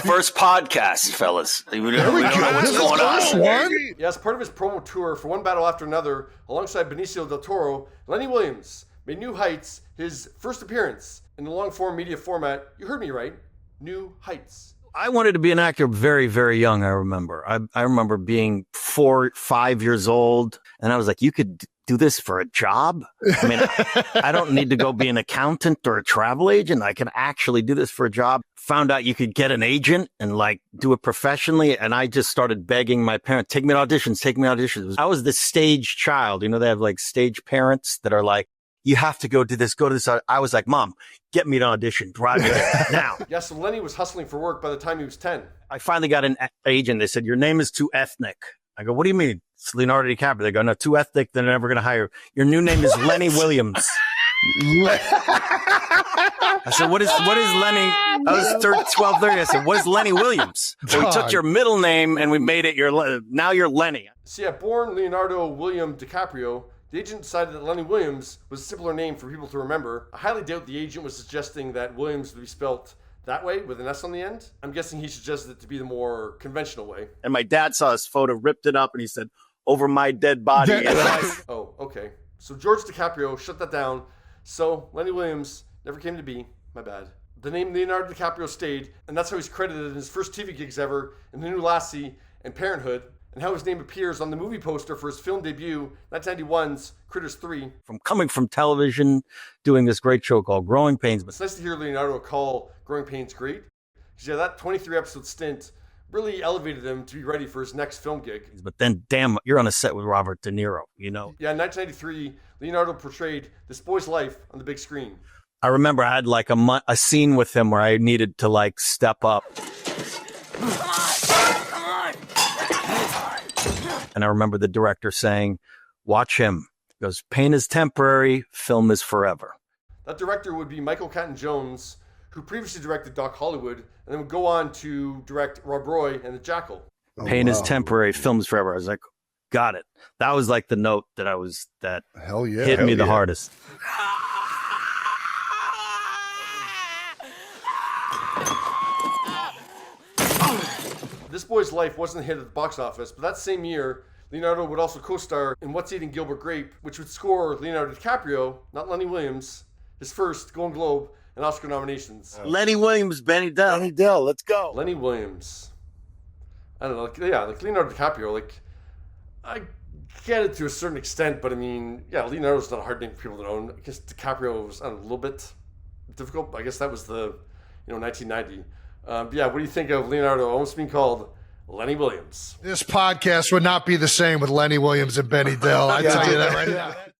First podcast, fellas. We don't know what's going on. Yeah, as part of his promo tour for One Battle After Another, alongside Benicio del Toro, Lenny Williams made New Heights his first appearance in the long-form media format. You heard me right. New Heights. I wanted to be an actor very, very young, I remember. I remember being 4, 5 years old, and I was like, you could do this for a job? I mean, I don't need to go be an accountant or a travel agent. I can actually do this for a job. Found out you could get an agent and like do it professionally, and I just started begging my parents, take me to auditions. I was the stage child. You know, they have like stage parents that are like, you have to go to this, go to this. I was like, Mom, get me an audition, drive me there now. Yeah, so Lenny was hustling for work by the time he was 10. I finally got an agent. They said, your name is too ethnic. I go, what do you mean? It's Leonardo DiCaprio. They go, no, too ethnic. They're never going to hire you. Your new name is Lenny Williams. I said, what is Lenny? I was 12, 30. I said, what is Lenny Williams? Well, we took your middle name and we made it now you're Lenny. So yeah, born Leonardo William DiCaprio, the agent decided that Lenny Williams was a simpler name for people to remember. I highly doubt the agent was suggesting that Williams would be spelt that way with an S on the end. I'm guessing he suggested it to be the more conventional way. And my dad saw his photo, ripped it up, and he said, over my dead body. Oh, okay. So George DiCaprio shut that down. So Lenny Williams never came to be. My bad. The name Leonardo DiCaprio stayed, and that's how he's credited in his first TV gigs ever in The New Lassie and Parenthood, and how his name appears on the movie poster for his film debut, 1991's Critters 3. From coming from television, doing this great show called Growing Pains. It's nice to hear Leonardo call Growing Pains great. Because yeah, that 23-episode stint really elevated him to be ready for his next film gig. But then, damn, you're on a set with Robert De Niro, you know? Yeah, in 1993, Leonardo portrayed this boy's life on the big screen. I remember I had like a scene with him where I needed to like step up. And I remember the director saying, watch him. He goes, pain is temporary, film is forever. That director would be Michael Caton-Jones, who previously directed Doc Hollywood, and then would go on to direct Rob Roy and The Jackal. Pain is temporary, film is forever. I was like, got it. That was like the note that hit me the hardest. This Boy's Life wasn't a hit at the box office, but that same year, Leonardo would also co-star in What's Eating Gilbert Grape, which would score Leonardo DiCaprio, not Lenny Williams, his first Golden Globe and Oscar nominations. Lenny Williams, Benny Dell, let's go. Lenny Williams. I don't know, like Leonardo DiCaprio, like, I get it to a certain extent, but I mean, yeah, Leonardo's not a hard name for people to know. I guess DiCaprio was, a little bit difficult, but I guess that was the, 1990. But yeah, what do you think of Leonardo almost being called Lenny Williams? This podcast would not be the same with Lenny Williams and Benny Dell. I tell you that right now.